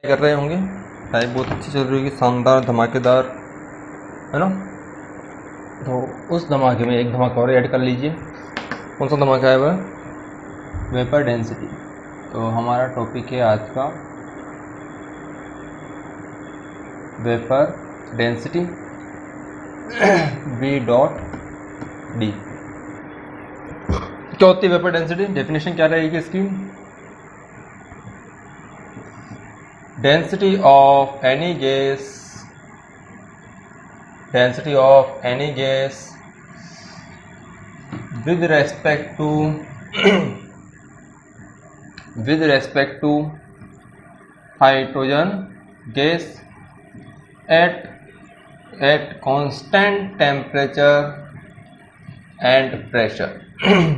कर रहे होंगे। टाइप बहुत अच्छी चल रही होगी, शानदार धमाकेदार, है ना। तो उस धमाके में एक धमाका और ऐड कर लीजिए। कौन सा धमाका है वह? Vapour density. तो हमारा टॉपिक है आज का vapour density V dot D. क्या होती है वेपर डेंसिटी? डेफिनेशन क्या रहेगी इसकी? Density of any gas with respect to hydrogen gas at constant temperature and pressure.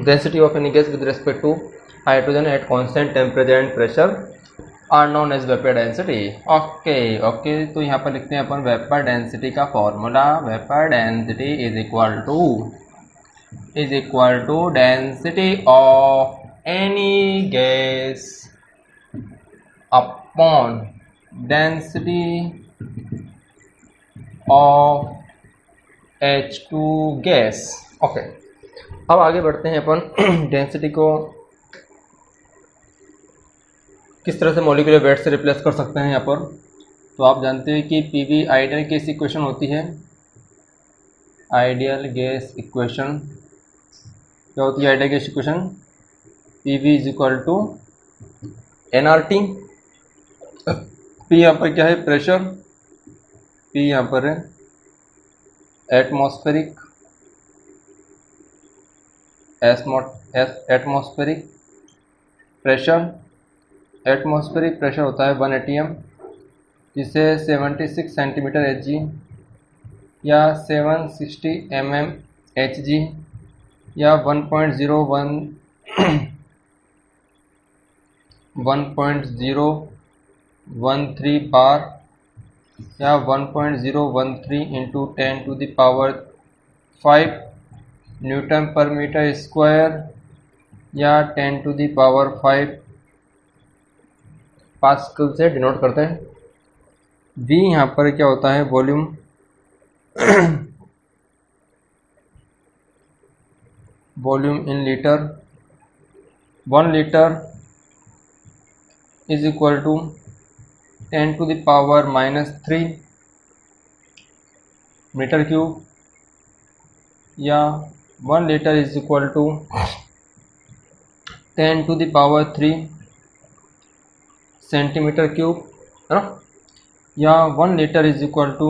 Density of any gas with respect to hydrogen at constant temperature and pressure are known as vapour density. Okay तो यहाँ पर लिखते हैं अपन vapour density का formula. Vapour density is equal to density of any gas upon density of H2 gas. Okay, अब आगे बढ़ते हैं अपन डेंसिटी को किस तरह से मॉलिक्यूलर वेट से रिप्लेस कर सकते हैं यहाँ पर। तो आप जानते हैं कि पीवी आइडियल गैस इक्वेशन होती है। आइडियल गैस इक्वेशन क्या होती है? Ideal gas equation PV is equal to NRT. P यहाँ पर क्या है? प्रेशर। पी यहाँ पर है एटमॉस्फेरिक प्रेशर। एटमॉस्फेरिक प्रेशर होता है 1 atm, जिसे 76 सेंटीमीटर Hg या 760 mm Hg या 1.013 बार या 1013 into 10 to the power 5 newton per metre square या 10 to the power 5 पास्कल से डिनोट करते हैं। V यहाँ पर क्या होता है? Volume. Volume in litre. 1 litre is equal to 10 to the power -3 metre cube या 1 litre is equal to 10 to the power 3 centimetre cube, है ना। या 1 litre is equal to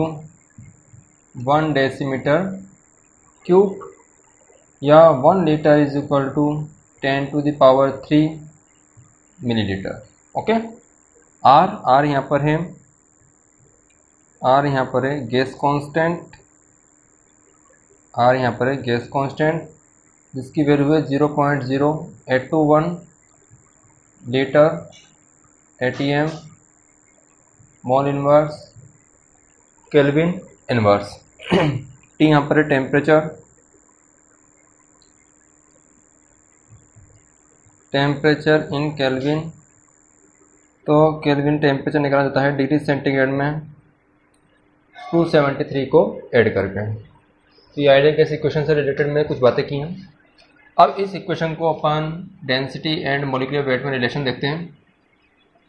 1 decimetre cube या 1 litre is equal to 10 to the power 3 millilitre. Okay, R यहाँ पर है, gas constant. Are यहाँ पर है गैस कांस्टेंट, जिसकी वैल्यू है 0.0821 litre ATM mole inverse kelvin inverse. T यहाँ पर है टेम्परेचर इन केल्विन। तो केल्विन टेम्परेचर निकाला जाता है डिग्री सेंटीग्रेड में 273 को ऐड करके। तो ये आइडियल गैस इक्वेशन से रिलेटेड में कुछ बातें की हैं। अब इस इक्वेशन को अपन डेंसिटी एंड मॉलिक्यूलर वेट में रिलेशन देखते हैं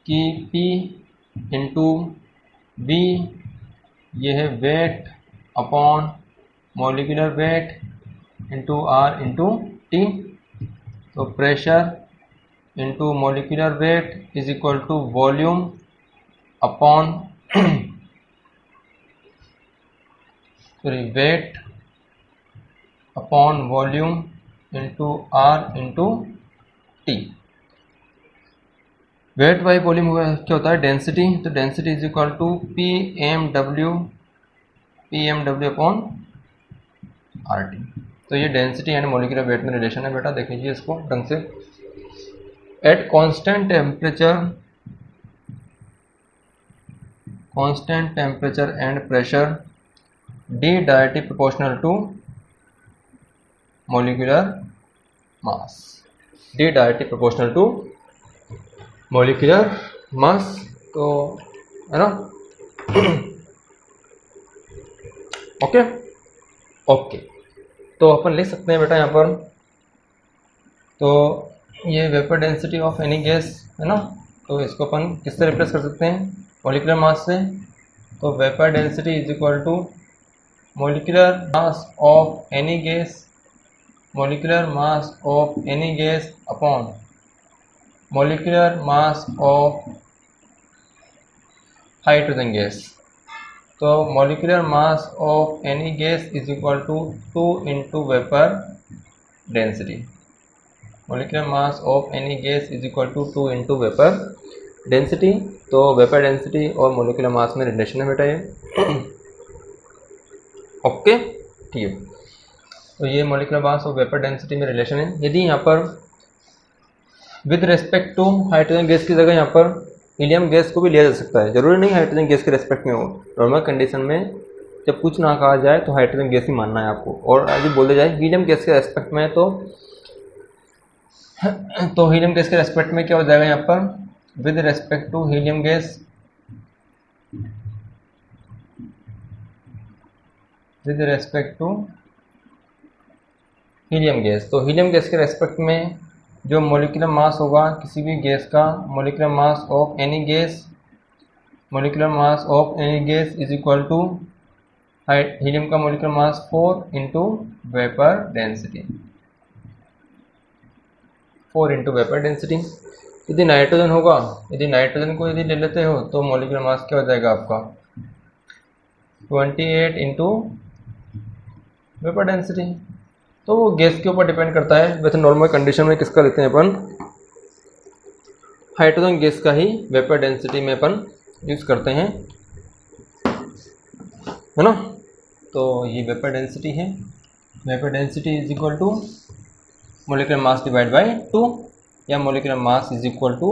कि P इंटू V ये है weight upon molecular weight into R into T। तो pressure into molecular weight is equal to volume upon weight upon volume into R into T। Weight by volume क्या होता है? Density. तो density is equal to P M W upon R T. तो ये density and molecular weight में relation है बेटा, देख लीजिए इसको ढंग से। At constant temperature and pressure D directly proportional to molecular mass. D directly proportional to molecular mass. तो है ना। ओके ओके, तो अपन लिख सकते हैं बेटा यहाँ पर, तो ये vapour density of any gas है ना, तो इसको अपन किससे रिप्लेस कर सकते हैं, मॉलिक्यूलर मास से। तो vapour density is equal to molecular mass of any gas, molecular mass of any gas upon molecular mass of hydrogen gas. तो molecular mass of any gas is equal to 2 into vapour density. Molecular mass of any gas is equal to 2 into vapour density. तो vapour density और molecular mass में relation है बेटा ये। Okay ठीक है, तो ये मोलिकुलर मास और वेपर डेंसिटी में रिलेशन है। यदि यहाँ पर with respect to hydrogen gas की जगह यहाँ पर हीलियम गैस को भी लिया जा सकता है, जरूरी नहीं हाइड्रोजन गैस के रेस्पेक्ट में हो। नॉर्मल कंडीशन में जब कुछ ना कहा जाए तो हाइड्रोजन गैस ही मानना है आपको, और यदि बोले जाए हीलियम गैस के रेस्पेक्ट में तो हीलियम गैस के रेस्पेक्ट में क्या हो जाएगा यहाँ पर, with respect to helium gas, with respect to helium gas. तो हीलियम गैस के रेस्पेक्ट में जो मोलिकुलर मास होगा किसी भी गैस का, molecular mass of any gas, molecular mass of any gas is equal to helium का molecular mass 4 into vapour density, 4 into vapour density. यदि नाइट्रोजन होगा, यदि नाइट्रोजन को यदि ले लेते हो तो मोलिकुलर मास क्या हो जाएगा आपका 28 इंटू वेपर डेंसिटी। तो वो गैस के ऊपर डिपेंड करता है। वैसे नॉर्मल कंडीशन में किसका लेते हैं अपन, हाइड्रोजन गैस का ही वेपर डेंसिटी में अपन यूज़ करते हैं, है ना। तो ये वेपर डेंसिटी है, vapour density is equal to molecular mass divide by 2, या molecular mass is equal to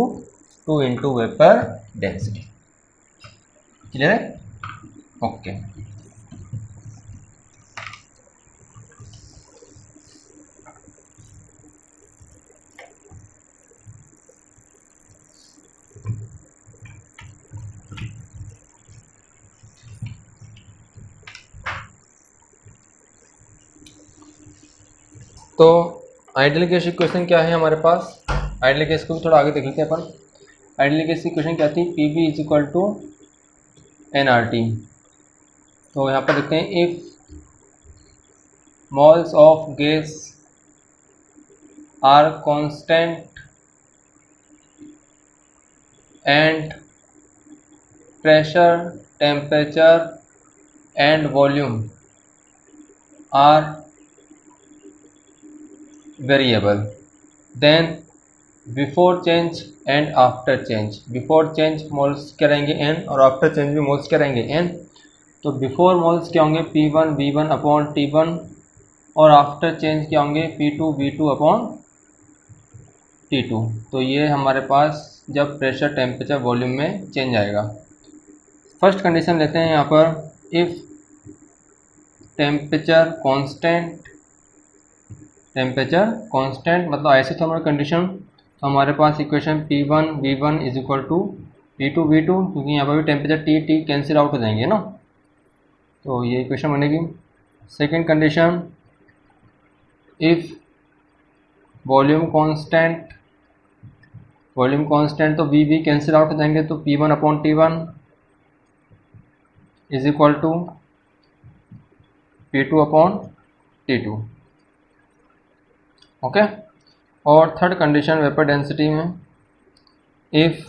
2 into vapour density. Clear है? ओके तो आइडियल गैस इक्वेशन क्या है हमारे पास, आइडियल गैस को भी थोड़ा आगे देख लेते हैं अपन। आइडियल गैस इक्वेशन क्या थी, P B is equal to N R T. तो यहाँ पर देखते हैं, if moles of gas are constant and pressure, temperature and volume are variable, then before change and after change, before change moles क्या रहेंगे n, और after change भी moles क्या रहेंगे n। तो बिफोर मोल्स क्या होंगे P1 V1 अपॉन T1, और आफ्टर चेंज क्या होंगे P2 V2 अपॉन T2। तो ये हमारे पास जब प्रेशर, टेम्परेचर, वॉल्यूम में चेंज आएगा। फर्स्ट कंडीशन लेते हैं यहाँ पर, if temperature constant, temperature constant मतलब आइसोथर्मल कंडीशन, तो हमारे पास equation P1 V1 is equal to P2 V2, क्योंकि यहाँ पर भी टेम्परेचर T कैंसिल आउट हो जाएंगे ना, तो ये इक्वेशन बनेगी। Second condition, if volume constant, volume constant तो V कैंसिल आउट हो जाएंगे, तो P1 upon T1 is equal to P2 upon T2। Okay और थर्ड कंडीशन वेपर डेंसिटी में, if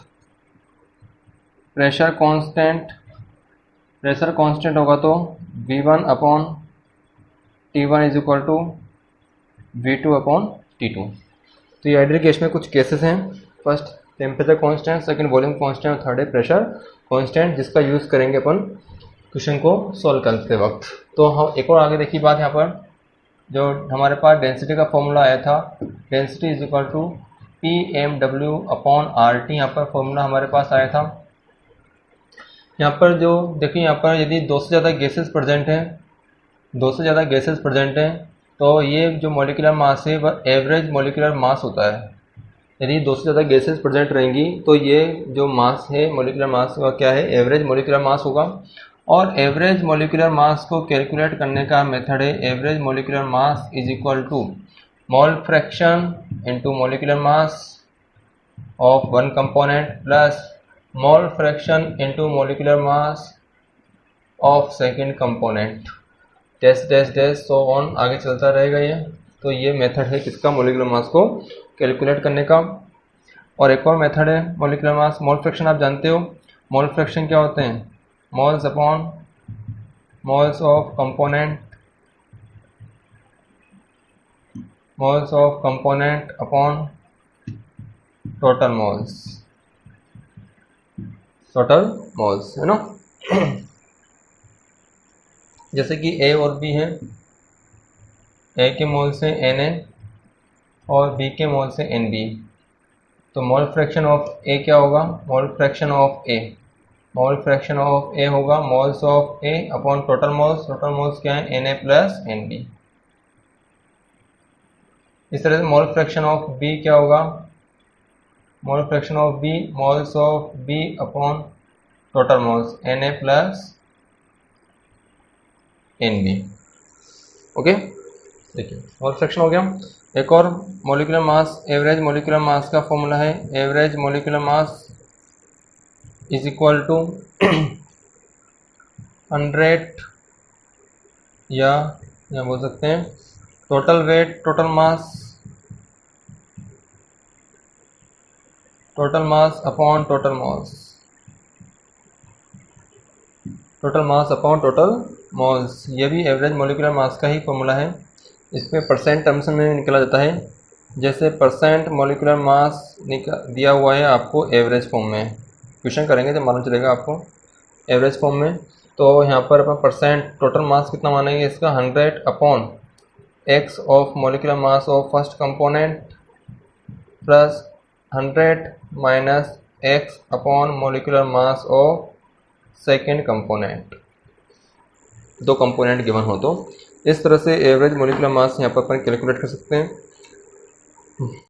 pressure constant, pressure constant होगा तो V1 upon T1 is equal to V2 upon T2। तो ये ideal case में कुछ केसेस हैं, first temperature constant, second volume constant, और थर्ड है प्रेशर कांस्टेंट, जिसका यूज़ करेंगे अपन क्वेश्चन को सॉल्व करते वक्त। तो हम एक और आगे देखिए बात, यहाँ पर जो हमारे पास डेंसिटी का फॉर्मूला आया था, density is equal to PmW upon RT, यहाँ पर फॉर्मूला हमारे पास आया था। यहाँ पर जो देखिए, यहाँ पर यदि 2 से ज़्यादा गैसेस प्रेजेंट हैं, 2 से ज़्यादा गैसेस प्रेजेंट हैं, तो ये जो मॉलिक्यूलर मास है वह एवरेज मॉलिक्यूलर मास होता है। यदि 2 से ज़्यादा गैसेस प्रेजेंट रहेंगी तो ये जो मास है मॉलिक्यूलर मास का क्या है, एवरेज मॉलिक्यूलर मास होगा। और एवरेज मॉलिक्यूलर मास को कैलकुलेट करने का मेथड है average molecular mass is equal to mole fraction into molecular mass of one component plus mole fraction into molecular mass of second component, dash dash dash so on, आगे चलता रहेगा ये। तो ये मेथड है किसका, मॉलिक्यूलर मास को calculate करने का। और एक और मेथड है मॉलिक्यूलर मास मोल फ्रैक्शन, आप जानते हो मोल फ्रैक्शन क्या होते हैं, moles upon moles of component, moles of component upon total moles, total moles है ना। जैसे कि ए और बी है, ए के मोल से Na और बी के मोल से Nb, तो मोल फ्रैक्शन ऑफ ए क्या होगा, mole fraction of A, mole fraction of A होगा moles of A upon total moles, total moles क्या है Na प्लस Nb। इस तरह से मोल फ्रैक्शन ऑफ बी क्या होगा, mole fraction of B moles of B upon total moles Na plus Nb। Okay, देखिए mole fraction हो गया। एक और molecular mass, average molecular mass का फॉर्मूला है average molecular mass is equal to 100 या बोल सकते हैं total weight, total mass upon total mass, total mass upon total moles. ये भी एवरेज मॉलिक्यूलर मास का ही फॉर्मूला है। इसमें परसेंट टर्म्स में निकला जाता है, जैसे परसेंट मॉलिक्यूलर मास दिया हुआ है आपको एवरेज फॉर्म में, क्वेश्चन करेंगे तो मालूम चलेगा आपको एवरेज फॉर्म में। तो यहाँ पर अपन परसेंट टोटल मास कितना मानेंगे इसका, 100 upon x of molecular mass of first component plus 100 minus x upon molecular mass of second component, 2 component given हो। तो इस तरह से एवरेज मॉलिक्यूलर मास यहाँ पर अपन कैलकुलेट कर सकते हैं।